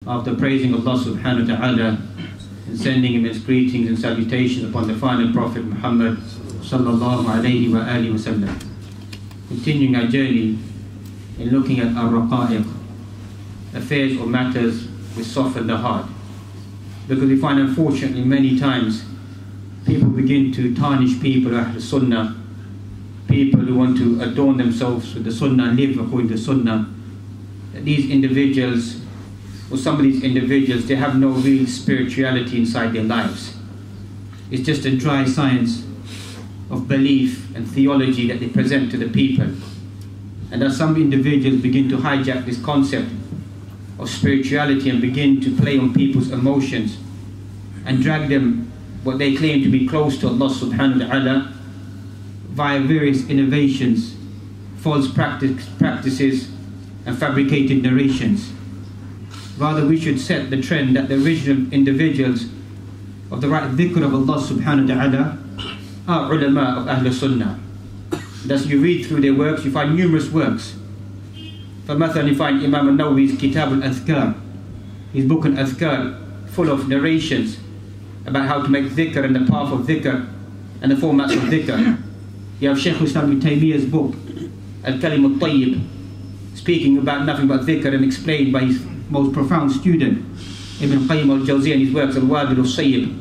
After praising Allah subhanahu wa ta'ala and sending him his greetings and salutations upon the final Prophet Muhammad sallallahu alayhi wa alihi wa sallam. Continuing our journey in looking at our raqa'iq, affairs or matters which soften the heart. Because we find, unfortunately, many times people begin to tarnish people who are Sunnah, people who want to adorn themselves with the Sunnah, live according to Sunnah. That these individuals, or some of these individuals, they have no real spirituality inside their lives. It's just a dry science of belief and theology that they present to the people. And as some individuals begin to hijack this concept of spirituality and begin to play on people's emotions and drag them what they claim to be close to Allah subhanahu wa ta'ala via various innovations, false practices and fabricated narrations. Rather, we should set the trend that the original individuals of the right dhikr of Allah subhanahu wa ta'ala are ulama of Ahl Sunnah. Thus, you read through their works, you find numerous works. For مثلا, you find Imam al-Nawawi's Kitab al-Adhkar, his book al-Adhkar, full of narrations about how to make dhikr and the path of dhikr and the formats of dhikr. You have Shaykh Islam Ibn Taymiyyah's book, Al-Kalim al-Tayyib, speaking about nothing but dhikr and explained by his most profound student, Ibn Qayyim al-Jawziyah, in his works, Al-Wabil al-Sayyib.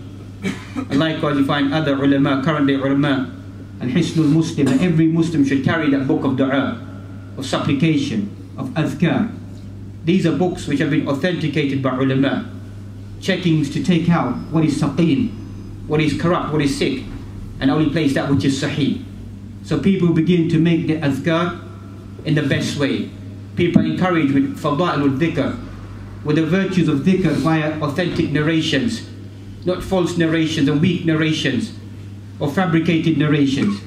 And likewise, you find other ulama, current day ulama, Al-Hisn al-Muslim, that every Muslim should carry that book of dua, of supplication, of adhkar. These are books which have been authenticated by ulama, checkings to take out what is saqim, what is corrupt, what is sick, and only place that which is sahih. So people begin to make the adhkar in the best way. People are encouraged with fada'il al-dhikr, with the virtues of dhikr via authentic narrations, not false narrations and weak narrations or fabricated narrations.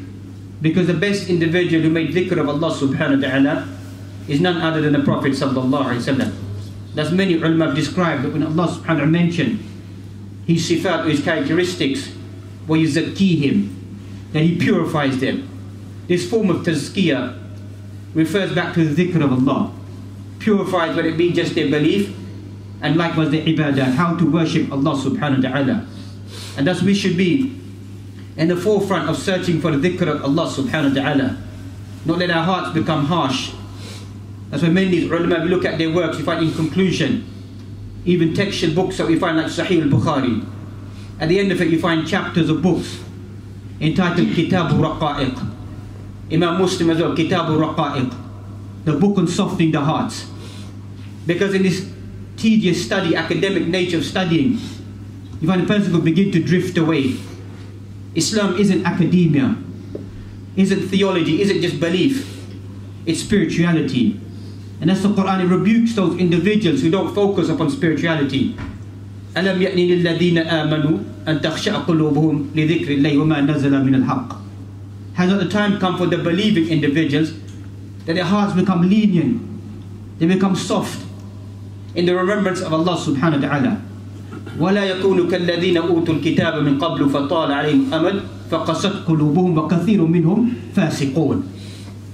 Because the best individual who made dhikr of Allah subhanahu wa ta'ala is none other than the Prophet sallallahu alayhi wa sallam. Thus many ulama have described that when Allah subhanahu wa ta'ala mentioned his sifat, his characteristics, وَيُزَكِّيهِمْ, that he purifies them. This form of tazkiyah refers back to the dhikr of Allah. Purifies whether it be just their belief, and likewise the ibadah, how to worship Allah subhanahu wa ta'ala. And thus we should be in the forefront of searching for the dhikr of Allah subhanahu wa ta'ala. Not let our hearts become harsh. That's why many of these ulama, we look at their works, you find in conclusion, even textual books that we find like Sahih al-Bukhari. At the end of it you find chapters of books entitled Kitab al-Raqa'iq. Imam Muslim as well, Kitab al-Raqa'iq, the book on softening the hearts. Because in this tedious study, academic nature of studying, you find a person will begin to drift away. Islam isn't academia, isn't theology, isn't just belief, it's spirituality. And that's the Quran, it rebukes those individuals who don't focus upon spirituality. أَلَمْ يَأْنِ لِلَّذِينَ آمَنُوا أَن تَخْشَعَ قُلُوبُهُمْ لِذِكْرِ اللَّهِ وَمَا نَزَلَ مِنَ الْحَقِّ. Has not the time come for the believing individuals that their hearts become lenient, they become soft in the remembrance of Allah subhanahu wa ta'ala. وَلَا يَكُونُ كَالَّذِينَ أُوتُوا الْكِتَابَ مِنْ قَبْلُ فَطَالَ عَلَيْهِمْ أَمَدٌ فَقَسَتْ قُلُوبُهُمْ وَكَثِيرٌ مِّنْهُمْ فَاسِقُونَ.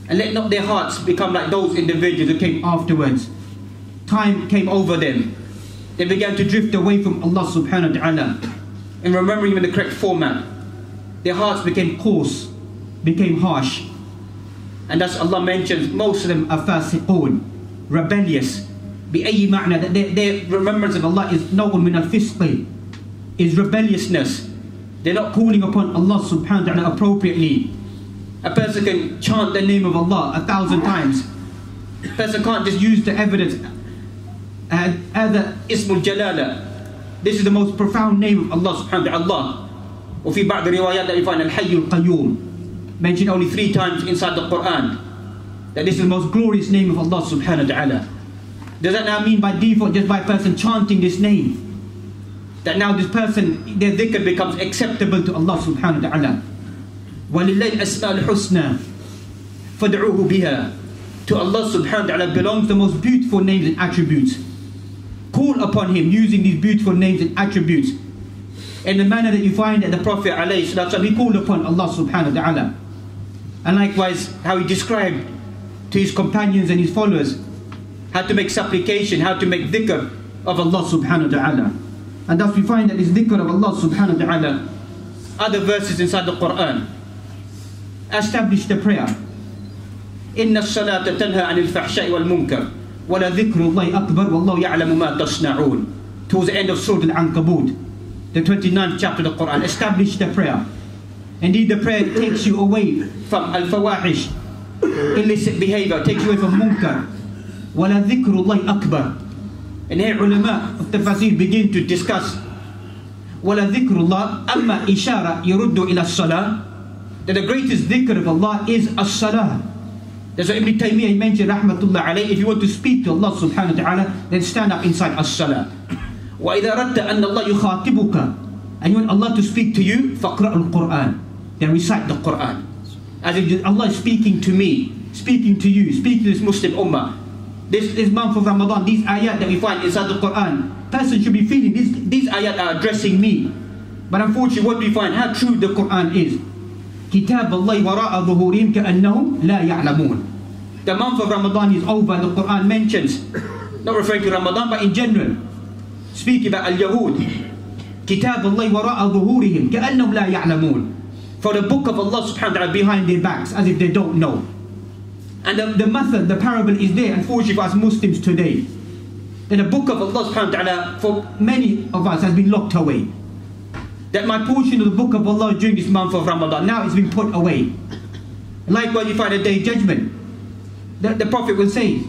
And let not their hearts become like those individuals who came afterwards. Time came over them. They began to drift away from Allah subhanahu wa ta'ala and remembering him in the correct format. Their hearts became coarse, became harsh. And thus Allah mentions most of them are fasiqun, rebellious. بأي معنى, that their remembrance of Allah is نوع من الفسق, is rebelliousness. They're not calling upon Allah subhanahu wa ta'ala appropriately. A person can chant the name of Allah 1,000 times. A person can't just use the evidence other Ismul Jalala. This is the most profound name of Allah subhanahu wa ta'ala. وفي بعض الروايات that we find Al-Hayy Al-Qayyum mentioned only 3 times inside the Quran, that this is the most glorious name of Allah subhanahu wa ta'ala. Does that now mean by default, just by a person chanting this name, that now this person, their dhikr becomes acceptable to Allah subhanahu wa ta'ala? وَلِلَّهِ الْأَسْمَاءُ الْحُسْنَى فَادْعُوهُ بِهَا. To Allah subhanahu wa ta'ala belongs the most beautiful names and attributes. Call upon him using these beautiful names and attributes in the manner that you find that the Prophet alayhi salatu, he called upon Allah subhanahu wa ta'ala. And likewise how he described to his companions and his followers how to make supplication, how to make dhikr of Allah subhanahu wa ta'ala. And thus we find that this dhikr of Allah subhanahu wa ta'ala, other verses inside the Quran establish the prayer. Inna as-salata tanha 'anil fahsha'i wal munkar wa la dhikrullahi akbar wallahu ya'lamu ma tasna'un. Towards the end of Surah Al-Ankabut, the 29th chapter of the Quran, establish the prayer. Indeed, the prayer takes you away from al-fawahish, illicit behavior, takes you away from munkar. Wa la dhikrullahi akbar. And here ulama of tafsir begin to discuss وَلَا ذِكْرُ اللَّهِ أَمَّا إِشَارَةً يَرُدُّ إِلَى الصَّلَاةِ, that the greatest dhikr of Allah is as-salah. That's what Ibn Taymiyyah mentioned rahmatullah alayhi. If you want to speak to Allah subhanahu wa ta'ala, then stand up inside as-salah. وَإِذَا رَدَّ أَنَّ اللَّهَ يُخَاطِبُكَ, and you want Allah to speak to you, فَقْرَأُ الْقُرْآنِ, then recite the Quran. As if Allah is speaking to me, speaking to you, speaking to this Muslim ummah. This month of Ramadan, these ayat that we find inside the Quran, person should be feeling these ayat are addressing me. But unfortunately, what we find, how true the Quran is. Kitab Allah wara'a dhuhurim ka'annahum la ya'lamun. The month of Ramadan is over, and the Quran mentions, not referring to Ramadan, but in general, speaking about al-Yahud. Kitab Allah wara'a dhuhurihim ka'annahum la ya'lamun. For the book of Allah subhanahu wa ta'ala behind their backs, as if they don't know. And the method, the parable is there, unfortunately for us Muslims today. That the book of Allah subhanahu wa ta'ala for many of us has been locked away. That my portion of the book of Allah during this month of Ramadan, now it's been put away. Likewise you find a day of judgment. The Prophet will say,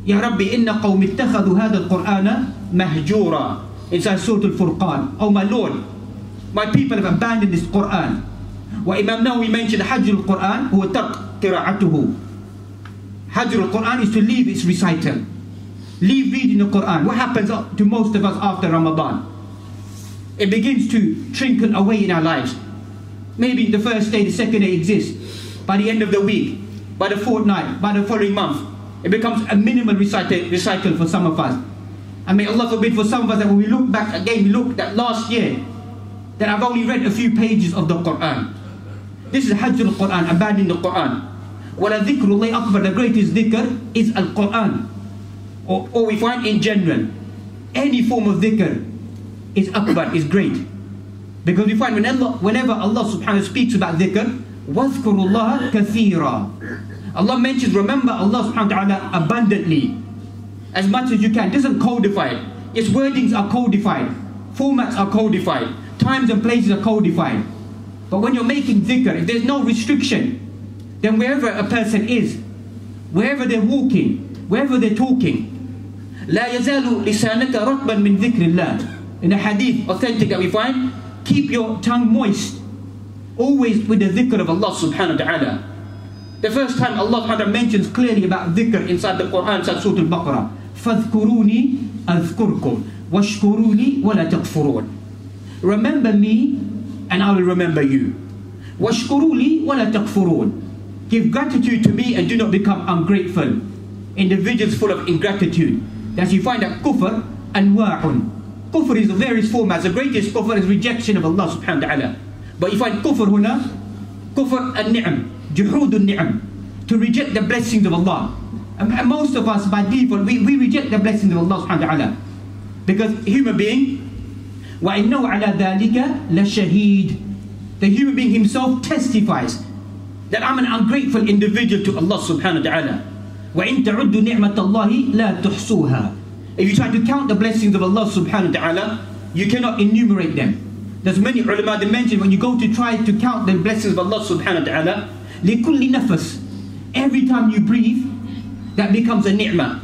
Ya Rabbi inna qawmi ittakhadhu hadha al-Qur'ana mahjura. Inside Surah Al-Furqan. Oh my Lord, my people have abandoned this Qur'an. Wa Imam Nawawi mentioned Hajjul Qur'an huwa tark qira'atuhu. Hajjul Qur'an is to leave its recital. Leave reading the Quran. What happens to most of us after Ramadan? It begins to trickle away in our lives. Maybe the first day, the second day exists. By the end of the week, by the fortnight, by the following month, it becomes a minimal recital for some of us. And may Allah forbid for some of us that when we look back again, we look at last year, that I've only read a few pages of the Quran. This is Hajjul Quran, abandoning the Quran. وَلَا ذِكْرُ اللَّهِ أَكْبَرُ, the greatest dhikr is Al-Quran. Or we find in general, any form of dhikr is akbar, is great. Because we find whenever Allah subhanahu wa ta'ala speaks about dhikr, وَاذْكُرُوا اللَّهَ كَثِيرًا, Allah mentions, remember Allah subhanahu wa ta'ala abundantly, as much as you can. It doesn't codify it. Its wordings are codified, formats are codified, times and places are codified. But when you're making dhikr, if there's no restriction, then wherever a person is, wherever they're walking, wherever they're talking, لا يزال لسانك رطبا من ذكر الله. In a hadith authentic that we find, keep your tongue moist, always with the dhikr of Allah subhanahu wa ta'ala. The first time Allah subhanahu wa ta'ala mentions clearly about dhikr inside the Quran, inside Surah Al-Baqarah, فَاذْكُرُونِي أَذْكُرْكُمْ وَاشْكُرُونِي وَلَا تَكْفُرُونَ. Remember me, and I will remember you. وَاشْكُرُوا لِي وَلَا تَكْفُرُونَ. Give gratitude to me and do not become ungrateful. Individuals full of ingratitude. That you find that kufr anwa'un. Kufr is of various formats. The greatest kufr is rejection of Allah subhanahu wa ta'ala. But you find kufr huna, kufr al-ni'am, juhud al-ni'am, to reject the blessings of Allah. And most of us by default, we reject the blessings of Allah subhanahu wa ta'ala. Because human being, وَإِنَّهُ عَلَى ذَلِكَ لَشَهِيدٌ, the human being himself testifies that I'm an ungrateful individual to Allah subhanahu wa ta'ala. وَإِن تَعُدُّوا نِعْمَةَ اللَّهِ لَا تُحْصُوهَا. If you try to count the blessings of Allah subhanahu wa ta'ala, you cannot enumerate them. There's many ulama that mention when you go to try to count the blessings of Allah subhanahu wa ta'ala, لِكُلِّ نَفَسٍ, every time you breathe, that becomes a ni'mah.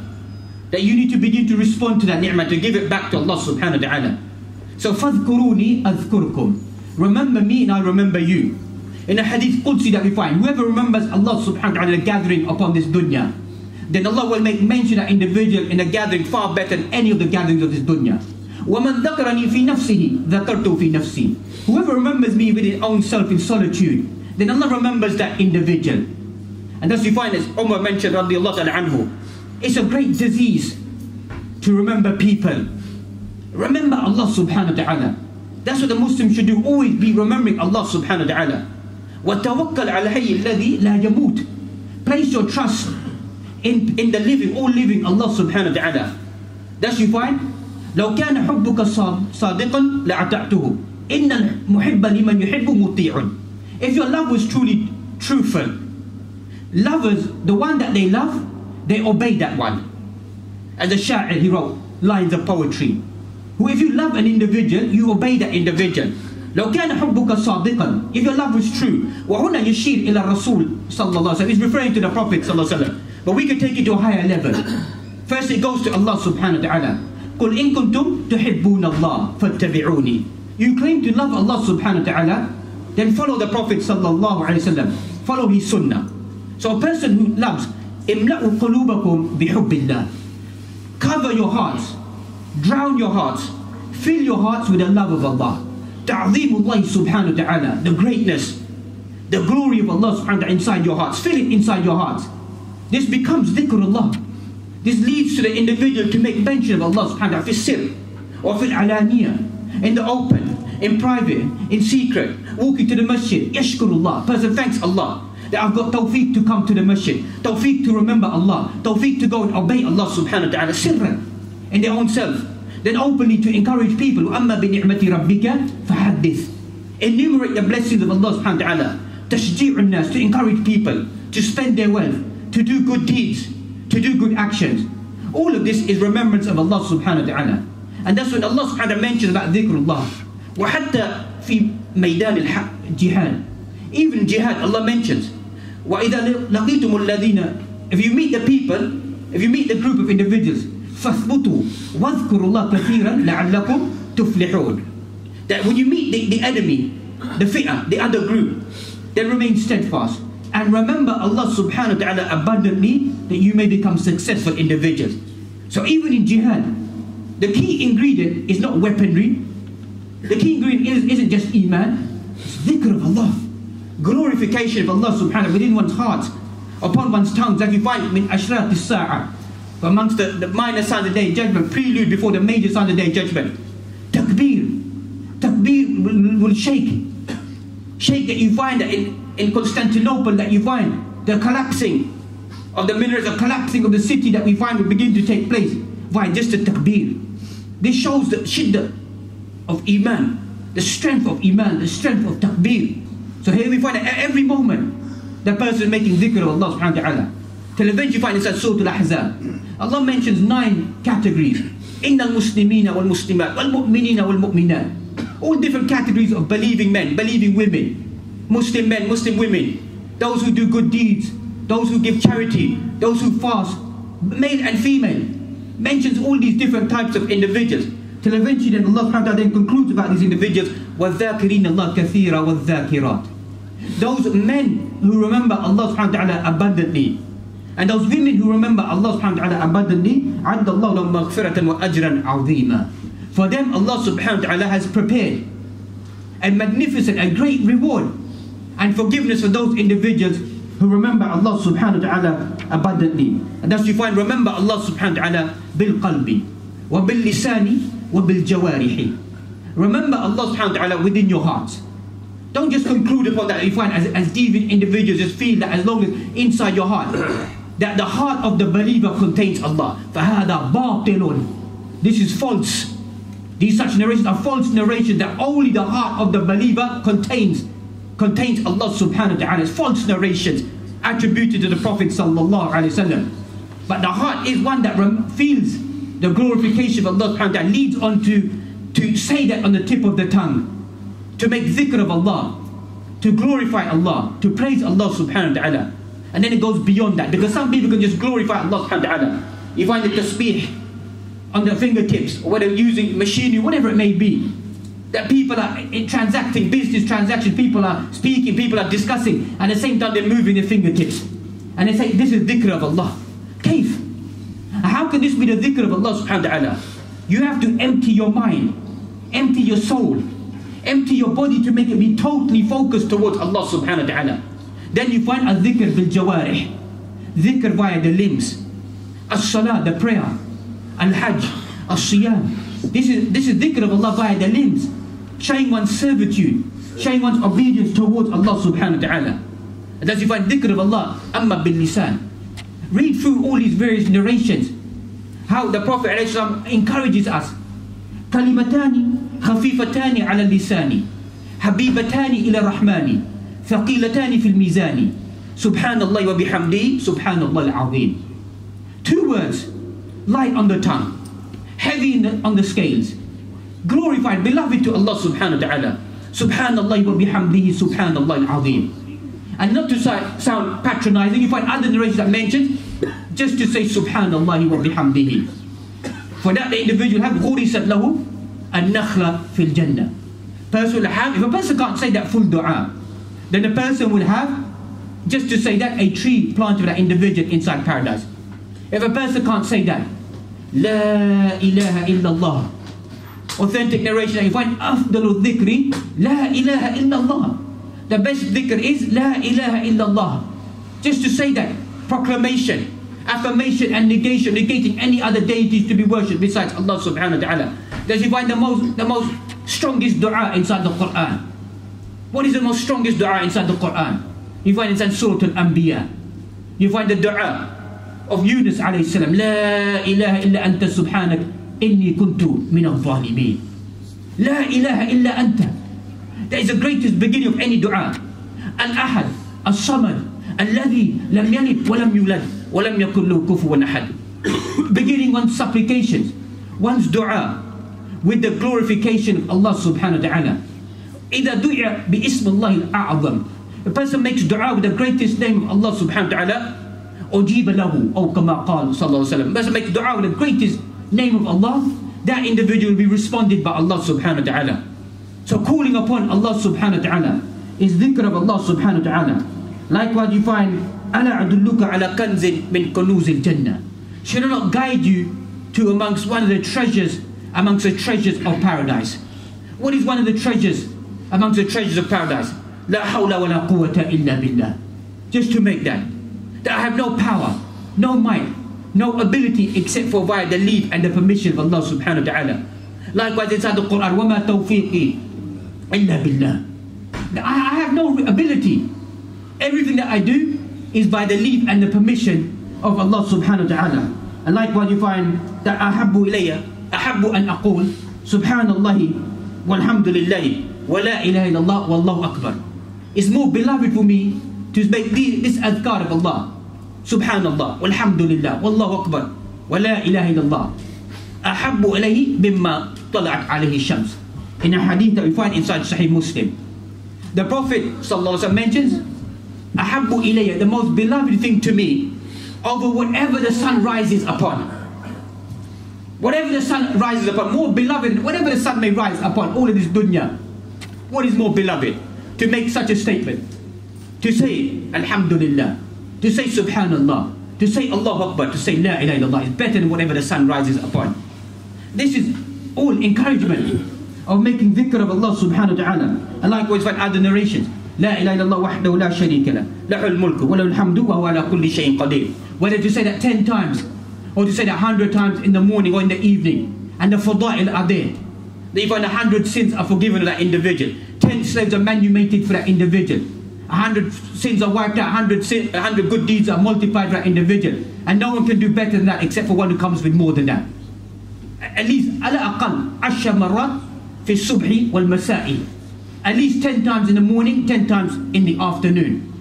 That you need to begin to respond to that ni'mah, to give it back to Allah subhanahu wa ta'ala. So فَاذْكُرُونِي أَذْكُرْكُمْ. Remember me and I remember you. In a hadith Qudsi that we find, whoever remembers Allah subhanahu wa ta'ala gathering upon this dunya, then Allah will make mention of that individual in a gathering far better than any of the gatherings of this dunya. وَمَنْ ذَكَرَنِي فِي نَفْسِهِ ذَكَرْتُهُ فِي نَفْسِي. Whoever remembers me with his own self in solitude, then Allah remembers that individual. And thus we find, as Umar mentioned radiallahu ta'ala anhu, it's a great disease to remember people. Remember Allah subhanahu wa ta'ala. That's what the Muslim should do, always be remembering Allah subhanahu wa ta'ala. وَتَوَكَّلْ عَلَى الْحَيِّ الَّذِي لَا يَمُوتُ. Place your trust in the living, all living Allah subhanahu wa ta'ala. Thus you find, لو كان حبك صادقا لأطعته إن المحب لمن يحب مطيع. If your love was truly truthful, lovers, the one that they love, they obey that one. As a sha'ir, he wrote lines of poetry. Who, if you love an individual, you obey that individual. لو كان حبك صادقا, if your love was true. وهنا يشير إلى الرسول صلى الله عليه وسلم. It's referring to the Prophet صلى الله عليه وسلم. But we can take it to a higher level. First it goes to Allah subhanahu wa ta'ala. قل إن كنتم تحبون الله فاتبعوني. You claim to love Allah subhanahu wa ta'ala, then follow the Prophet sallallahu alayhi wa sallam. Follow his sunnah. So a person who loves, املأوا قلوبكم بحب الله. Cover your hearts, drown your hearts, fill your hearts with the love of Allah. تعظيم الله سبحانه وتعالى, the greatness, the glory of Allah subhanahu wa ta'ala inside your hearts. Fill it inside your hearts. This becomes dhikrullah. This leads to the individual to make mention of Allah subhanahu wa ta'ala fi sir or fil alaniya, in the open, in private, in secret, walking to the masjid, yashkurullah. Person thanks Allah that I've got tawfiq to come to the masjid, tawfiq to remember Allah, tawfiq to go and obey Allah subhanahu wa ta'ala sirran, in their own self. Then openly to encourage people, وَأَمَّا بِنِعْمَةِ رَبِّكَ فَحَدِّثْ. Enumerate the blessings of Allah subhanahu wa ta'ala. تَشْجِيعُ النَّاسِ, to encourage people to spend their wealth, to do good deeds, to do good actions. All of this is remembrance of Allah subhanahu wa ta'ala. And that's when Allah subhanahu wa ta'ala mentions about dhikrullah. وَحَتَّى فِي مَيْدَانِ الْجِهَادِ, even jihad Allah mentions. وَإِذَا لَقِيتُمُ الَّذِينَ, if you meet the people, if you meet the group of individuals, فَاثْبُتُوا وَاذْكُرُوا اللَّهَ كَثِيرًا لَعَلَّكُمْ تُفْلِحُونَ. That when you meet the enemy, the fi'ah, the other group, then remain steadfast and remember Allah subhanahu wa ta'ala abundantly, that you may become successful individuals. So even in jihad, the key ingredient is not weaponry. The key ingredient isn't just iman, it's dhikr of Allah, glorification of Allah subhanahu wa ta'ala within one's heart, upon one's tongue, like you find min ashrat as-sa'a, amongst the minor signs of the day judgment, prelude before the major signs of the day judgment. Takbir will shake that you find that in Constantinople, that you find the collapsing of the minarets, the collapsing of the city that we find will begin to take place. Why? Just the takbir. This shows the shiddah of iman, the strength of iman, the strength of takbir. So here we find that at every moment the person is making dhikr of Allah subhanahu wa ta'ala. Till eventually you find inside Surah Al-Ahzab, Allah mentions 9 categories. إِنَّ الْمُسْلِمِينَ وَالْمُسْلِمَاتِ وَالْمُؤْمِنِينَ وَالْمُؤْمِنَاتِ. All different categories of believing men, believing women, Muslim men, Muslim women, those who do good deeds, those who give charity, those who fast, male and female. Mentions all these different types of individuals. Till eventually then Allah subhanahu wa ta'ala then concludes about these individuals, وَالذَّاكِرِينَ اللَّهَ كَثِيرًا وَالذَّاكِرَاتِ. Those men who remember Allah subhanahu wa ta'ala abundantly, and those women who remember Allah subhanahu wa ta'ala abundantly, عَدَّ اللَّهُ لَهُمْ مَغْفِرَةً وَأَجْرًا عَظِيمًا. For them Allah subhanahu wa ta'ala has prepared a magnificent, a great reward and forgiveness for those individuals who remember Allah subhanahu wa ta'ala abundantly. And thus you find remember Allah subhanahu wa ta'ala bil-qalbi wa bil-lisani wa bil-jawarihi. Remember Allah subhanahu wa ta'ala within your hearts. Don't just conclude upon that you find as deviant individuals just feel that as long as inside your heart that the heart of the believer contains Allah. فَهَذَا بَاطِلٌ. This is false. These such narrations are false narrations that only the heart of the believer contains Allah subhanahu wa ta'ala. It's false narrations attributed to the Prophet sallallahu alaihi wasallam. But the heart is one that feels the glorification of Allah subhanahu wa ta'ala, leads on to say that on the tip of the tongue, to make dhikr of Allah, to glorify Allah, to praise Allah subhanahu wa ta'ala. And then it goes beyond that, because some people can just glorify Allah subhanahu wa ta'ala. You find the tasbih on their fingertips, or whether using machinery, whatever it may be, that people are transacting business transactions, people are speaking, people are discussing, and at the same time they're moving their fingertips, and they say this is dhikr of Allah. Kaif? How can this be the dhikr of Allah subhanahu wa ta'ala? You have to empty your mind, empty your soul, empty your body to make it be totally focused towards Allah subhanahu wa ta'ala. Then you find a dhikr bil jawarih, dhikr via the limbs, as-salah, the prayer, al-hajj, as-siyam. This is dhikr of Allah via the limbs, showing one's servitude, showing one's obedience towards Allah subhanahu wa ta'ala. And as you find dhikr of Allah, amma bil lisan. Read through all these various narrations, how the Prophet ﷺ encourages us كلمتان خفيفتان على اللسان حبيبتان إلى الرحمن ثقيلتان في الميزان سبحان الله وبحمده سبحان الله العظيم. 2 words, light on the tongue, heavy on the scales, glorified, beloved to Allah subhanahu wa ta'ala. Subhanallah wa bihamdihi subhanallah al-azim. And not to sound patronizing, you find other narrations that mention just to say subhanallah wa bihamdihi. For that the individual have ghurisat lahu an-nakhla fil jannah. Person will have, if a person can't say that full dua, then the person will have, just to say that, a tree planted for that individual inside paradise. If a person can't say that, La ilaha illallah, authentic narration that you find, afdalu dhikri, La ilaha illallah. The best dhikr is La ilaha illallah. Just to say that, proclamation, affirmation and negation, negating any other deities to be worshipped besides Allah subhanahu wa ta'ala. Does you find the most strongest dua inside the Quran? What is the most strongest dua inside the Quran? You find inside Surah Al-Anbiya. You find the dua of Yunus alayhi salam, La ilaha illa anta subhanak inni kuntu min al-zalimin. La ilaha illa anta. That is the greatest beginning of any dua. Al-Ahad, Al-Samad, Alladhi lam yalid wa lam yulad wa lam yakul lahu kufuwan ahad. Beginning one's supplications, one's dua, with the glorification of Allah subhanahu wa ta'ala. إِذَا دُعِيَ بِإِسْمِ اللَّهِ الْأَعْظَمِ. A person makes dua with the greatest name of Allah subhanahu wa ta'ala. أُجِيبَ لَهُ أَوْ كَمَا قَالَ صلى الله عليه وسلم. A person makes dua with the greatest name of Allah. That individual will be responded by Allah subhanahu wa ta'ala. So calling upon Allah subhanahu wa ta'ala is dhikr of Allah subhanahu wa ta'ala. Likewise you find أَلَا أَدُلُّكَ عَلَى كَنْزٍ مِنْ كُنُوزِ الْجَنَّةِ. Should I not guide you to amongst one of the treasures, amongst the treasures of paradise? What is one of the treasures amongst the treasures of paradise? La hawla wa la quwwata illa billah. Just to make that I have no power, no might, no ability except for via the leave and the permission of Allah subhanahu wa ta'ala. Likewise inside the Quran, وَمَا تَوْفِيقِي إِلَّا بِاللَّهِ. I have no ability. Everything that I do is by the leave and the permission of Allah subhanahu wa ta'ala. And likewise you find that أَحَبُّ إِلَيَّ أَحَبُّ أَنْ أَقُولُ سُبْحَانَ اللَّهِ وَالْحَمْدُ لِلَّهِ وَلَا إِلَهَ إِلَّا اللَّهِ وَاللَّهُ أَكْبَرُ. It's more beloved for me to make this adhkar of Allah. Subhanallah, walhamdulillah, wallahu akbar, wa la ilaha illallah. Ahabbu ilayhi mimma tala'at alayhi shams. In a hadith that we find inside Sahih Muslim, the Prophet ﷺ mentions, Ahabbu ilayya, the most beloved thing to me, over whatever the sun rises upon. Whatever the sun rises upon, more beloved, whatever the sun may rise upon, all of this dunya. What is more beloved? To make such a statement, to say Alhamdulillah, to say Subhanallah, to say Allahu Akbar, to say La ilaha illallah is better than whatever the sun rises upon. This is all encouragement of making dhikr of Allah subhanahu wa ta'ala. And likewise find other narrations. La ilaha illallah wahdahu la sharika lah, lahul mulku wa lahul hamdu wa huwa ala kulli shay'in qadir. Whether to say that 10 times or to say that 100 times in the morning or in the evening, and the fada'il are there. That you find 100 sins are forgiven to that individual. 10 slaves are manumitted for that individual. 100 sins are wiped out. 100 good deeds are multiplied for that individual. And no one can do better than that except for one who comes with more than that. At least ala aqal 10 marrat fi subhi wal masa'i. At least 10 times in the morning, 10 times in the afternoon.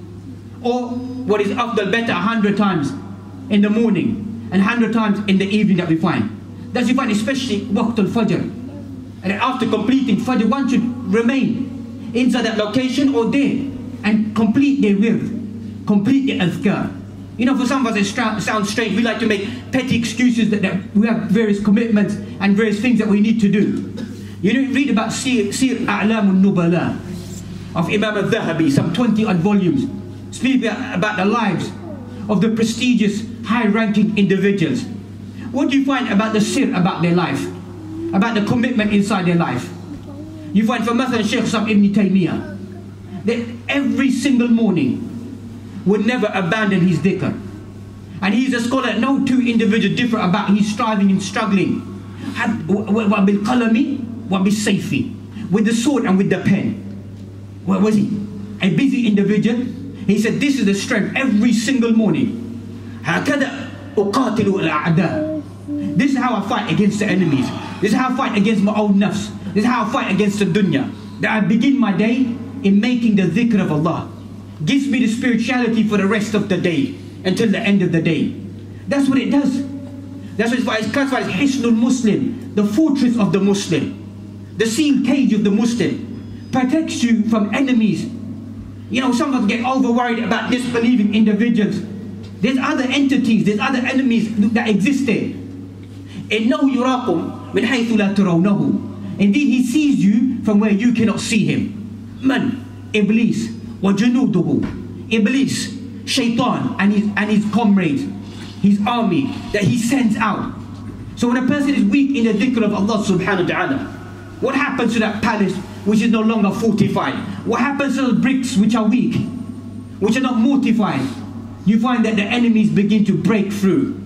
Or what is afdal, better, 100 times in the morning and 100 times in the evening that we find. That's you find especially waqt al-fajr. And after completing Fajr, one should remain inside that location or there and complete their wird, complete their adhkar. You know, for some of us it sounds strange. We like to make petty excuses that we have various commitments and various things that we need to do. You know, read about Sir A'lam al-Nubala of Imam al-Dhahabi, some 20 odd volumes, speaking about the lives of the prestigious, high-ranking individuals. What do you find about the sir about their life? About the commitment inside their life? You find from Mathalan Shaykh Ibn Taymiyyah that every single morning would never abandon his dhikr. And he's a scholar that no two individuals differ about. He's striving and struggling. With the sword and with the pen. What was he? A busy individual. He said, this is the strength every single morning. This is how I fight against the enemies. This is how I fight against my own nafs. This is how I fight against the dunya. That I begin my day in making the dhikr of Allah. Gives me the spirituality for the rest of the day until the end of the day. That's what it does. That's why it's classified as Hisnul Muslim, the fortress of the Muslim, the sealed cage of the Muslim. Protects you from enemies. You know, some of us get over worried about disbelieving individuals. There's other entities, there's other enemies that exist there. إِنَّهُ يُرَاكُمْ مِنْ حَيْثُ لَا تَرَوْنَهُ. Indeed, he sees you from where you cannot see him. Man, Iblis, وَجُنُودُهُ. Iblis, Shaitan, and his comrades, his army that he sends out. So when a person is weak in the dhikr of Allah subhanahu wa ta'ala, what happens to that palace which is no longer fortified? What happens to those bricks which are weak, which are not mortified? You find that the enemies begin to break through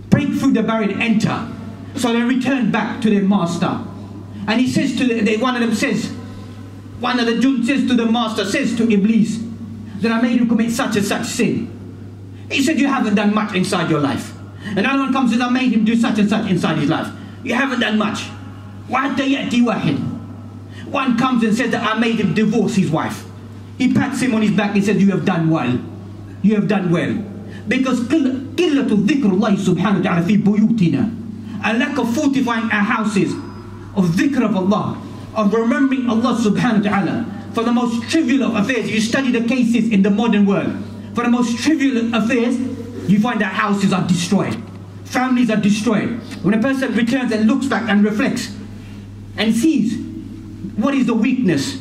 the barrier and enter. So they return back to their master. And he says to one of the jinn says to the master, says to Iblis, that I made him commit such and such sin. He said, you haven't done much inside your life. Another one comes and says, I made him do such and such inside his life. You haven't done much. One comes and says that I made him divorce his wife. He pats him on his back and says, you have done well. You have done well. Because قِلَّةُ ذِكْرُ اللَّهِ سُبْحَانَهُ وَتَعَالَى فِي بُيُوتِنَا. A lack of fortifying our houses, of dhikr of Allah, of remembering Allah subhanahu wa ta'ala. For the most trivial of affairs, you study the cases in the modern world. For the most trivial affairs, you find that houses are destroyed. Families are destroyed. When a person returns and looks back and reflects and sees what is the weakness.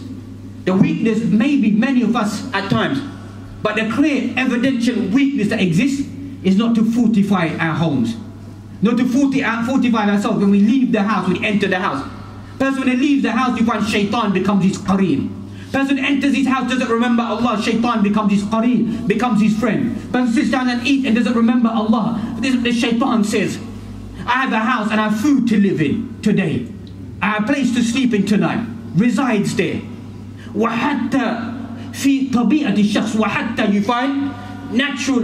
The weakness may be many of us at times, but the clear evidential weakness that exists is not to fortify our homes. Not to fortify ourselves. When we leave the house, we enter the house. Person when he leaves the house, you find shaitan becomes his qareen. Person enters his house, doesn't remember Allah, shaitan becomes his qareen, becomes his friend. Person sits down and eats and doesn't remember Allah. The shaitan says, I have a house and I have food to live in today. I have a place to sleep in tonight. Resides there. وَحَتَّى فِي طَبِيعَةِ الشَّخْص. وَحَتَّى you find natural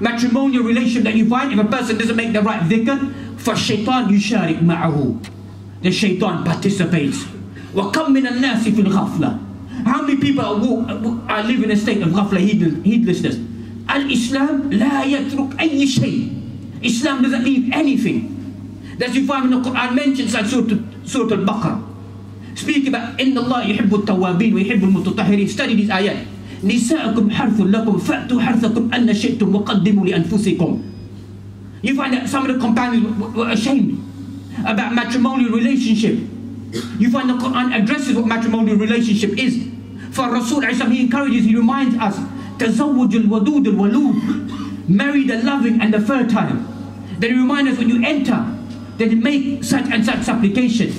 matrimonial relation that you find if a person doesn't make the right dhikr. فَالشَّيْطَانُ يُشَارِكْ مَعَهُ. The shaitan participates. وَكَمْ مِنَ النَّاسِ فِي الْغَفْلَةِ. How many people are living in a state of ghafla, heedlessness? Al-Islam لَا يَتْرُكْ أَيِّ شَيْءٍ. Islam doesn't leave anything. That you find in the Quran mentions like Surah Al-Baqarah. Speak about إِنَّ اللَّهَ يُحِبُّ التَّوَّابِينَ وَيُحِبُّ الْمُتَطَهِّرِينَ. Study these ayat. نِسَاءُكُمْ حَرْثٌ لَكُمْ فَأْتُوا حَرْثَكُمْ أَنَّ شِئْتُمْ وَقَدِّمُوا لِأَنفُسِكُمْ. You find that some of the companions were ashamed about matrimonial relationship. You find the Quran addresses what matrimonial relationship is. For Rasul, he encourages, he reminds us, تَزَوُّجُ الْوَدُودُ الْوَلُودُ. Marry the loving and the fertile. Then he reminds us when you enter, then make such and such supplication.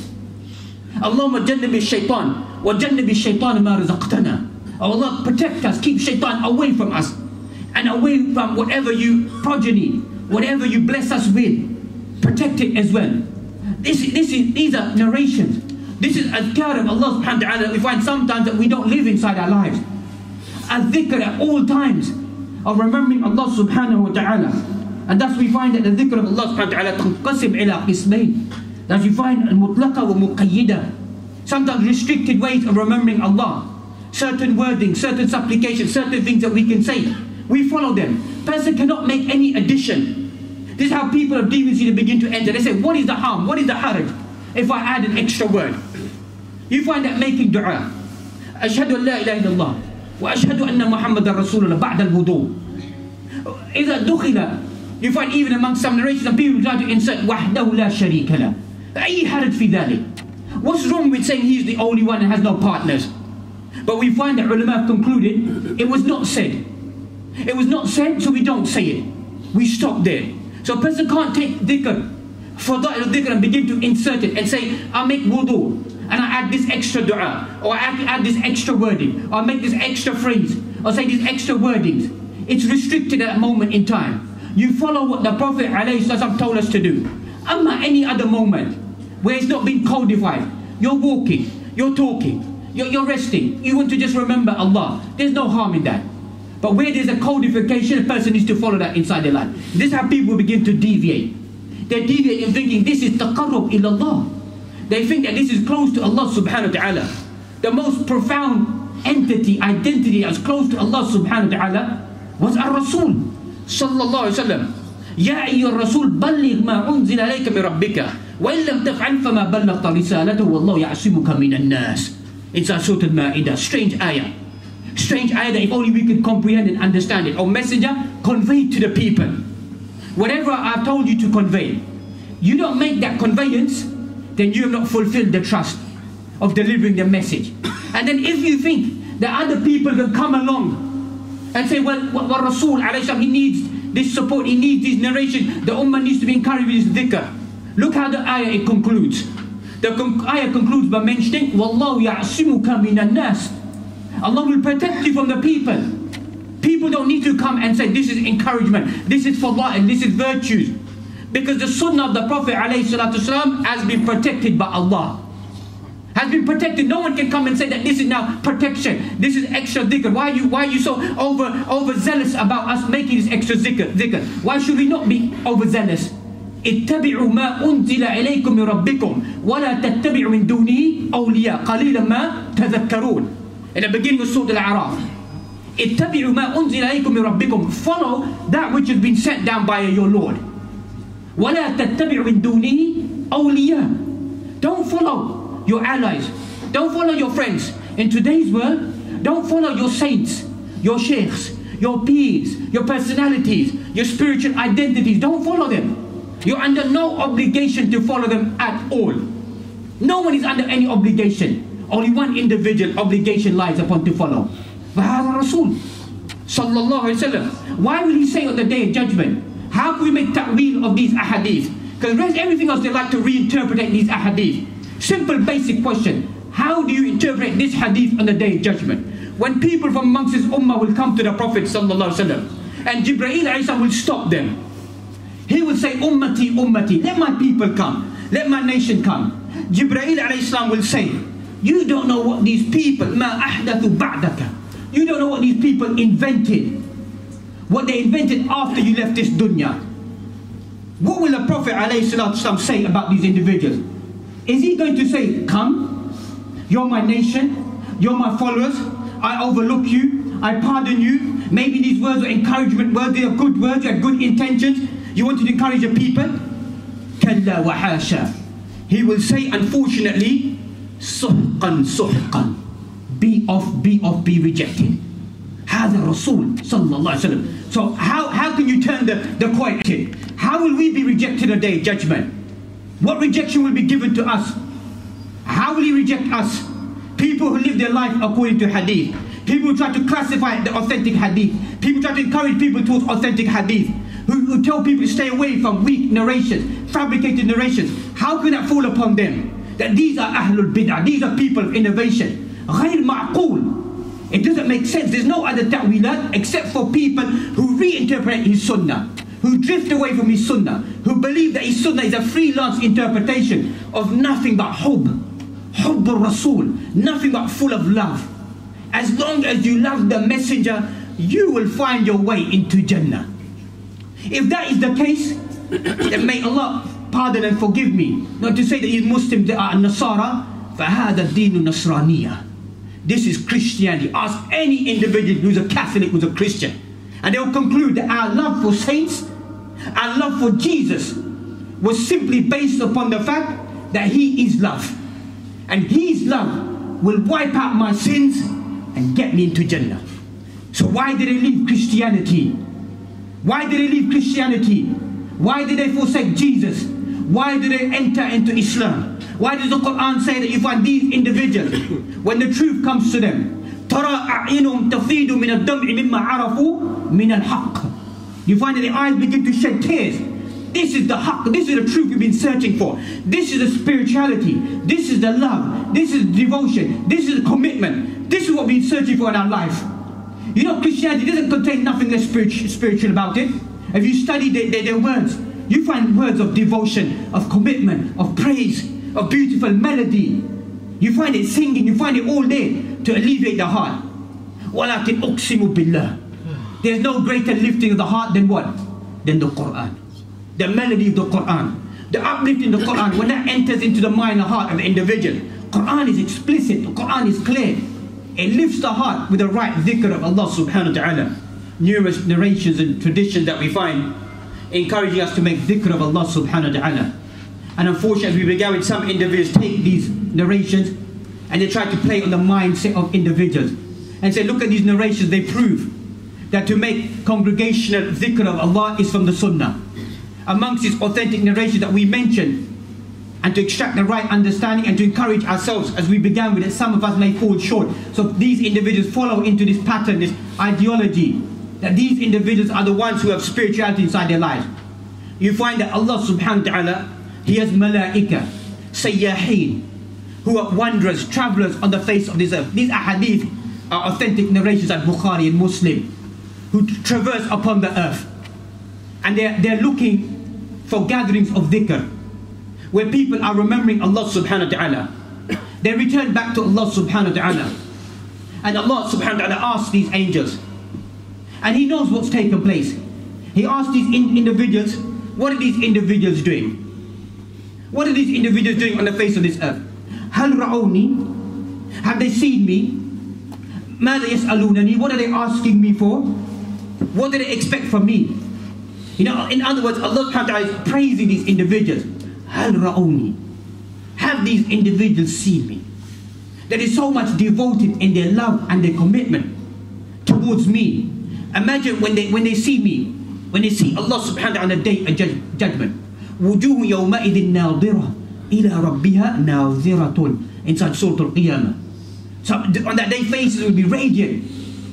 Allahumma jannabi shaitan, wa jannabi shaitan ma razaqtana. Allah protect us, keep shaitan away from us, and away from whatever you progeny, whatever you bless us with, protect it as well. These are narrations. This is adhkar of Allah subhanahu wa ta'ala. We find sometimes that we don't live inside our lives. Adhkar at all times of remembering Allah subhanahu wa ta'ala. And thus we find that the dhikr of Allah subhanahu wa ta'ala تنقسم إلى قسمين. That you find المطلقة ومقيدة. Sometimes restricted ways of remembering Allah. Certain wording, certain supplications, certain things that we can say. We follow them. Person cannot make any addition. This is how people of deviancy begin to enter. They say, what is the harm? What is the haraj if I add an extra word? You find that making dua. أشهد أن لا إله إلا الله وأشهد أن محمد رسول الله بعد الوضوء. إذا دخل, you find even among some narrations and people try to insert وحده لا شريك له. أي حرج في ذلك? What's wrong with saying he's the only one and has no partners? But we find that ulama concluded it was not said. It was not said, so we don't say it. We stop there. So a person can't take dhikr, fadail dhikr, and begin to insert it and say, I make wudu and I add this extra dua, or I add this extra wording, or I make this extra phrase, or say these extra wordings. It's restricted at a moment in time. You follow what the Prophet ﷺ told us to do. Amma any other moment where it's not been codified, you're walking, you're talking, you're resting, you want to just remember Allah, there's no harm in that. But where there's a codification, a person needs to follow that inside their life. This is how people begin to deviate. They deviate in thinking this is taqarrub ila Allah. They think that this is close to Allah subhanahu wa ta'ala. The most profound entity, identity that's close to Allah subhanahu wa ta'ala was our Rasul sallallahu alayhi wa sallam. Ya ayyuha Rasul balligh ma unzila alayka min rabbika wa in lam taf'al fama ballaghta risalatahu wallahu ya'simuka minan nas. It's a Surah Al-Ma'idah. Strange ayah. Strange ayah that if only we could comprehend and understand it. O messenger, convey to the people whatever I've told you to convey. You don't make that conveyance, then you have not fulfilled the trust of delivering the message. And then if you think that other people can come along and say, well, Rasul alayhi salam, he needs this support, he needs this narration, the ummah needs to be encouraged with this dhikr. Look how the ayah it concludes. The ayah concludes by mentioning, Wallahu ya'simuka minan nas. Allah will protect you from the people. People don't need to come and say, this is encouragement, this is fadla, and this is virtues. Because the sunnah of the Prophet ﷺ has been protected by Allah. Has been protected. No one can come and say that this is now protection. This is extra dhikr. Why are you so overzealous about us making this extra dhikr? Why should we not be overzealous? اتبعوا ما أنزل إليكم من ربكم ولا تتبعوا من دونه أولياء قليلا ما تذكرون. In the beginning of Surah Al-A'raf, اتبعوا ما أنزل إليكم من ربكم. Follow that which has been sent down by your Lord. ولا تتبعوا من دونه أولياء. Don't follow your allies. Don't follow your friends. In today's world, don't follow your saints, your sheikhs, your peers, your personalities, your spiritual identities. Don't follow them. You're under no obligation to follow them at all. No one is under any obligation. Only one individual obligation lies upon to follow. فهذا Rasul sallallahu alayhi wa sallam. Why will he say on the day of judgment? How can we make ta'wil of these ahadith? Because everything else they like to reinterpret these ahadith. Simple basic question. How do you interpret this hadith on the day of judgment? When people from amongst his ummah will come to the Prophet sallallahu alayhi wa sallam, and Jibreel alayhi salam will stop them. He will say, Ummati, Ummati, let my people come, let my nation come. Jibreel alayhi salam will say, you don't know what these people, ma ahdathu ba'daka. You don't know what these people invented. What they invented after you left this dunya. What will the Prophet alayhi salam say about these individuals? Is he going to say, come, you're my nation, you're my followers, I overlook you, I pardon you. Maybe these words are encouragement words, they are good words, they are good intentions. You want to encourage the people? Kalla wa hasha. He will say, unfortunately, suhqan, suhqan. Be off, be rejected. Hada Rasul sallallahu alaihi wasallam. So how can you turn the coin? How will we be rejected on the day of judgment? What rejection will be given to us? How will he reject us? People who live their life according to hadith. People who try to classify the authentic hadith. People try to encourage people towards authentic hadith. Who tell people to stay away from weak narrations, fabricated narrations. How can that fall upon them? That these are ahlul bid'ah, these are people of innovation. غير معقول. It doesn't make sense. There's no other ta'wilat except for people who reinterpret his sunnah, who drift away from his sunnah, who believe that his sunnah is a freelance interpretation of nothing but hubb al-Rasul, nothing but full of love. As long as you love the messenger, you will find your way into Jannah. If that is the case, then may Allah pardon and forgive me. Not to say that these Muslims that are Nasara, فَهَذَا الدِّينُ نَصْرَانِيَّةٌ. This is Christianity. Ask any individual who's a Catholic, who's a Christian, and they will conclude that our love for saints, our love for Jesus, was simply based upon the fact that He is love. And His love will wipe out my sins and get me into Jannah. So why did they leave Christianity? Why did they leave Christianity? Why did they forsake Jesus? Why did they enter into Islam? Why does the Quran say that you find these individuals, when the truth comes to them, تَرَى أَعْيُنُهُمْ تَفِيدُ مِنَ الدَّمْعِ مِمَّا عَرَفُوا مِنَ الْحَقِّ. You find that their eyes begin to shed tears. This is the haqq, this is the truth we've been searching for. This is the spirituality. This is the love. This is devotion. This is the commitment. This is what we've been searching for in our life. You know, Christianity doesn't contain nothing less spiritual about it. If you study their words, you find words of devotion, of commitment, of praise, of beautiful melody. You find it singing, you find it all there to alleviate the heart. وَلَكِنْ أُقْسِمُ بِاللَّهِ. There's no greater lifting of the heart than what? Than the Quran. the melody of the Quran, the uplifting of the Quran, when that enters into the mind and heart of the individual, Quran is explicit, the Quran is clear. It lifts the heart with the right dhikr of Allah subhanahu wa ta'ala. Numerous narrations and traditions that we find encouraging us to make dhikr of Allah subhanahu wa ta'ala. And unfortunately, as we began with, some individuals take these narrations and they try to play on the mindset of individuals and say, look at these narrations, they prove that to make congregational dhikr of Allah is from the Sunnah. Amongst these authentic narrations that we mentioned, and to extract the right understanding and to encourage ourselves, as we began with it, some of us may fall short. So these individuals follow into this pattern, this ideology, that these individuals are the ones who have spirituality inside their lives. You find that Allah subhanahu wa ta'ala, He has malaika, sayyahin, who are wanderers, travelers on the face of this earth. These ahadith are authentic narrations of Bukhari and Muslim, who traverse upon the earth. And they're looking for gatherings of dhikr, where people are remembering Allah subhanahu wa ta'ala. They return back to Allah subhanahu wa ta'ala. And Allah subhanahu wa ta'ala asks these angels, and He knows what's taken place. He asks these individuals, what are these individuals doing? What are these individuals doing on the face of this earth? Hal ra'uni? Have they seen me? Mada yas'alunani? What are they asking me for? What do they expect from me? You know, in other words, Allah subhanahu wa ta'ala is praising these individuals. Hal ra'uni? Have these individuals seen me? That is so much devoted in their love and their commitment towards me. Imagine when they see me, when they see Allah subhanahu wa ta'ala on the day of judgment. وُجُوهُ يَوْمَئِذٍ نَاظِرَةٌ إِلَىٰ رَبِّهَا نَاظِرَةٌ inside Surah Al-Qiyamah. So on that day, faces will be radiant,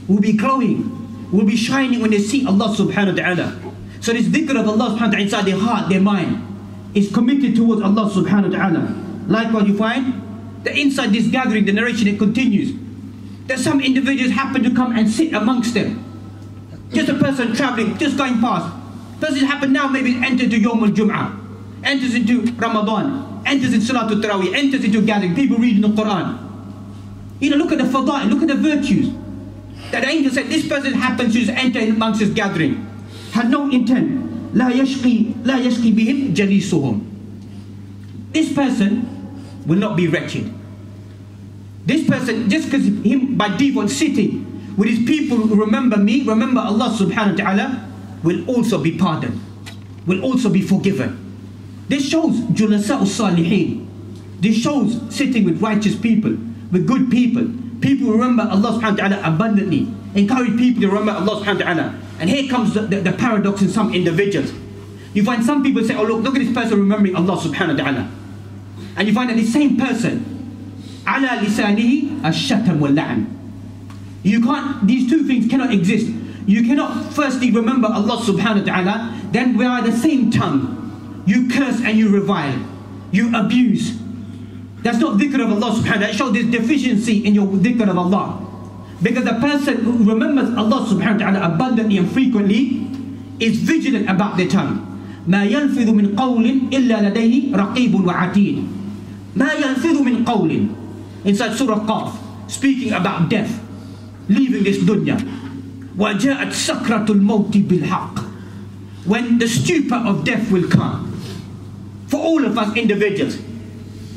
will be glowing, will be shining when they see Allah subhanahu wa ta'ala. So this dhikr of Allah subhanahu wa ta'ala inside their heart, their mind, is committed towards Allah subhanahu wa ta'ala. Likewise, you find that inside this gathering, the narration, it continues, that some individuals happen to come and sit amongst them. Just a person traveling, just going past. Does it happen now? Maybe it enters into Yawm al-Jum'ah, enters into Ramadan, enters into Salatul Taraweeh, enters into gathering, people reading the Quran. You know, look at the fada'i, look at the virtues. That the angel said, this person happens to enter amongst this gathering, had no intent. La yashqi bihim jalisuhum. This person will not be wretched. This person, just because him by default sitting with his people who remember me, remember Allah subhanahu wa ta'ala, will also be pardoned, will also be forgiven. This shows julasa'u salihin. This shows sitting with righteous people, with good people, people who remember Allah subhanahu wa ta'ala abundantly, encourage people to remember Allah subhanahu wa ta'ala. And here comes the paradox in some individuals. You find some people say, oh look at this person remembering Allah subhanahu wa ta'ala. And you find that the same person, ala lisanihi ash-shatam wal-la'n. You can't, these two things cannot exist. You cannot firstly remember Allah subhanahu wa ta'ala, then by the same tongue, you curse and you revile, you abuse. That's not dhikr of Allah subhanahu wa ta'ala. It shows there's deficiency in your dhikr of Allah. Because the person who remembers Allah subhanahu wa ta'ala abundantly and frequently is vigilant about their tongue. مَا يَلْفِظُ مِنْ قَوْلٍ إِلَّا لَدَيْهِ رَقِيبٌ وَعَتِيدٌ. مَا يَلْفِظُ مِنْ قَوْلٍ. Inside Surah Qaf, speaking about death, leaving this dunya. وَجَاءَتْ سَكْرَةُ الْمَوْتِ بِالْحَقِّ. When the stupor of death will come. For all of us individuals.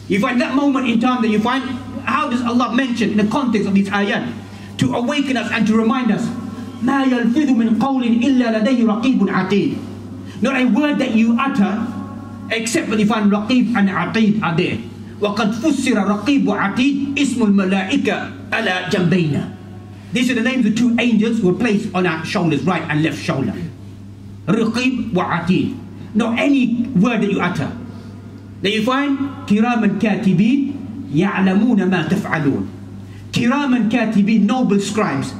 You find that moment in time that you find, how does Allah mention in the context of these ayat? To awaken us and to remind us, مَا يَلْفِظُ مِنْ قَوْلٍ إِلَّا لَدَيْهِ رَقِيبٌ عَتِيدٌ. Not a word that you utter, except when you find raqib and atid are there. وَقَدْ فُسِّرَ رَقِيبُ وَعَتِيدٌ اسْمُ الْمَلَائِكَةِ عَلَى جَنْبَيْنَا. These are the names of two angels who were placed on our shoulders, right and left shoulder. Raqib wa atid. Not any word that you utter. Then you find kiraman katibin ya'lamuna ma taf'alun. Kiraman katibin, noble scribes.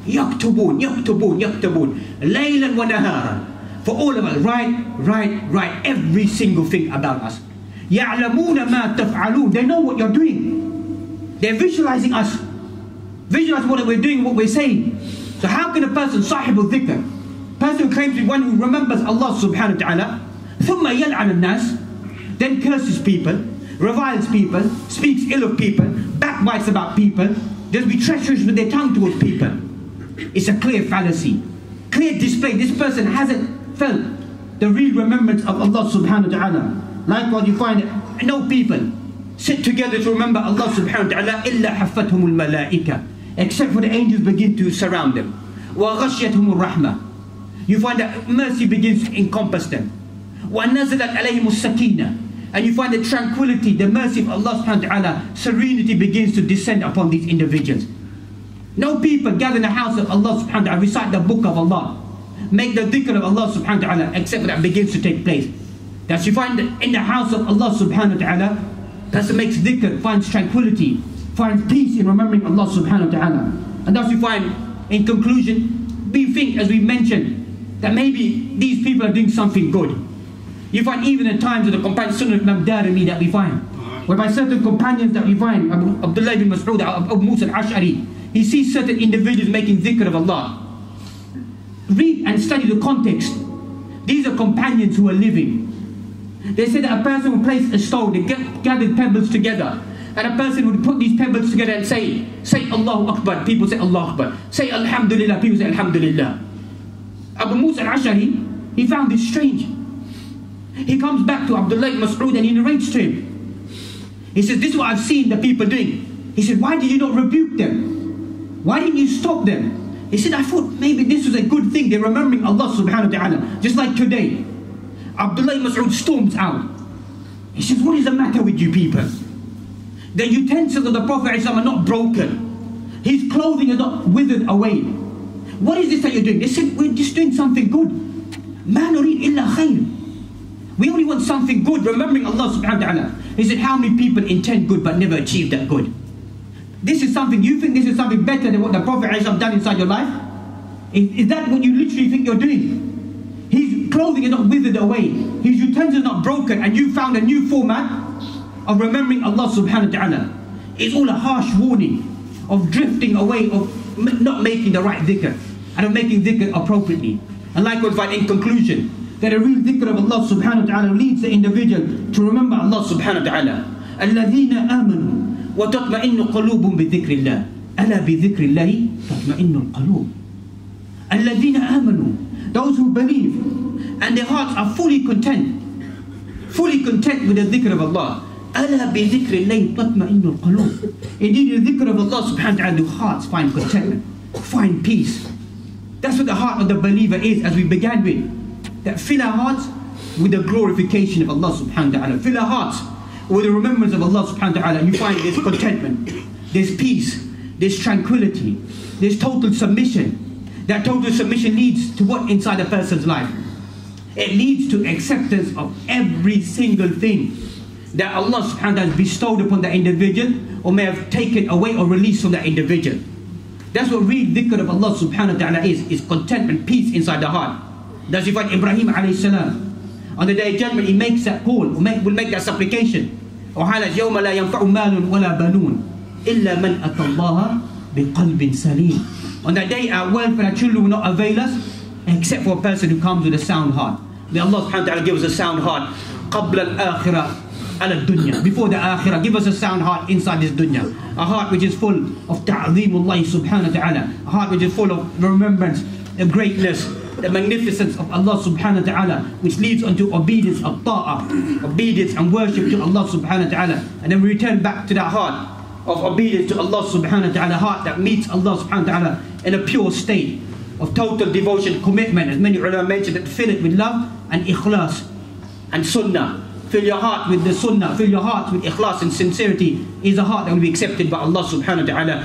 Yaktubun, yaktubun, yaktubun. Laylan wa naharan. For all of us, write every single thing about us. Ya'lamuna ma taf'alun. They know what you're doing. They're visualizing us. Visualize what we're doing, what we're saying. So how can a person, sahibul dhikr, person who claims to be one who remembers Allah subhanahu wa ta'ala, ثُمَّ يَلْعَنَ النَّاسِ, then curses people, reviles people, speaks ill of people, backbites about people, just be treacherous with their tongue towards people. It's a clear fallacy, clear display. This person hasn't felt the real remembrance of Allah subhanahu wa ta'ala. Likewise, you find no people sit together to remember Allah subhanahu wa ta'ala illa hafathumul malaika, except for the angels begin to surround them. Wa ghashyathumur rahmah. You find that mercy begins to encompass them. Wa nazalat alayhimus sakina. And you find the tranquility, the mercy of Allah subhanahu wa ta'ala, serenity begins to descend upon these individuals. No people gather in the house of Allah subhanahu wa ta'ala, recite the book of Allah, make the dhikr of Allah subhanahu wa ta'ala, except that begins to take place. That you find that in the house of Allah subhanahu wa ta'ala, that makes dhikr, finds tranquility, finds peace in remembering Allah subhanahu wa ta'ala. And thus you find, in conclusion, we think, as we mentioned, that maybe these people are doing something good. You find even in times of the companions, Sunnah Imam Darimi that we find, whereby certain companions that we find, Abdullah bin Mas'ud, Abu Musa al-Ash'ari, he sees certain individuals making dhikr of Allah. Read and study the context. These are companions who are living. They said that a person would place a stone, they gathered pebbles together, and a person would put these pebbles together and say Allahu Akbar, people say Allah Akbar. Say Alhamdulillah, people say Alhamdulillah. Abu Musa al-Ash'ari, he found this strange. He comes back to Abdullah ibn Mas'ud and he narrates to him. He says, this is what I've seen the people doing. He said, why did you not rebuke them? Why didn't you stop them? He said, I thought maybe this was a good thing. They're remembering Allah subhanahu wa ta'ala. Just like today, Abdullah ibn Mas'ud storms out. He says, what is the matter with you people? The utensils of the Prophet are not broken. His clothing is not withered away. What is this that you're doing? They said, we're just doing something good. Ma nurid illa khair. We only want something good, remembering Allah subhanahu wa ta'ala. He said, how many people intend good but never achieve that good? This is something, you think this is something better than what the Prophet has done inside your life? Is that what you literally think you're doing? His clothing is not withered away. His utensils are not broken, and you found a new format of remembering Allah subhanahu wa ta'ala. It's all a harsh warning of drifting away, of not making the right dhikr, and of making dhikr appropriately. And likewise, in conclusion, that a real dhikr of Allah subhanahu wa ta'ala leads the individual to remember Allah subhanahu wa ta'ala. الَّذِينَ آمَنُوا وَتَطْمَئِنُّ قُلُوبٌ بِذِكْرِ اللَّهِ أَلَا بِذِكْرِ اللَّهِ تَطْمَئِنُّ الْقُلُوبُ. الَّذِينَ آمَنُوا, those who believe and their hearts are fully content with the dhikr of Allah. أَلَا بِذِكْرِ اللَّهِ تَطْمَئِنُّ الْقُلُوبُ. Indeed, the dhikr of Allah subhanahu wa ta'ala, the hearts find contentment, find peace. That's what the heart of the believer is, as we began with. That fill our hearts with the glorification of Allah subhanahu wa ta'ala. Fill our hearts with the remembrance of Allah subhanahu wa ta'ala. And you find there's contentment, there's peace, there's tranquility, there's total submission. That total submission leads to what inside a person's life? It leads to acceptance of every single thing that Allah subhanahu wa ta'ala has bestowed upon the individual, or may have taken away or released from that individual. That's what real dhikr of Allah subhanahu wa ta'ala is contentment, peace inside the heart. Does you find Ibrahim alayhi salam, on the day of judgment, he makes that call, will make that supplication. Or highlights, يَوْمَ لَا يَنْفَعُ مَالٌ وَلَا بَنُونَ إِلَّا مَنْ أَتَى اللَّهَ بِقَلْبٍ سَلِيمٍ. On that day, our wealth and our children will not avail us, except for a person who comes with a sound heart. May Allah subhanahu wa ta'ala give us a sound heart. قَبْلَ الْآخِرَةِ على الدنيا. Before the akhirah, give us a sound heart inside this dunya. A heart which is full of ta'zeemullah subhanahu wa ta'ala. A heart which is full of remembrance, the greatness, the magnificence of Allah subhanahu wa ta'ala, which leads unto obedience of ta'ah, obedience and worship to Allah subhanahu wa ta'ala. And then we return back to that heart of obedience to Allah subhanahu wa ta'ala, heart that meets Allah subhanahu wa ta'ala in a pure state of total devotion, commitment, as many ulama mentioned, that fill it with love and ikhlas and sunnah. Fill your heart with the sunnah, fill your heart with ikhlas and sincerity, is a heart that will be accepted by Allah subhanahu wa ta'ala.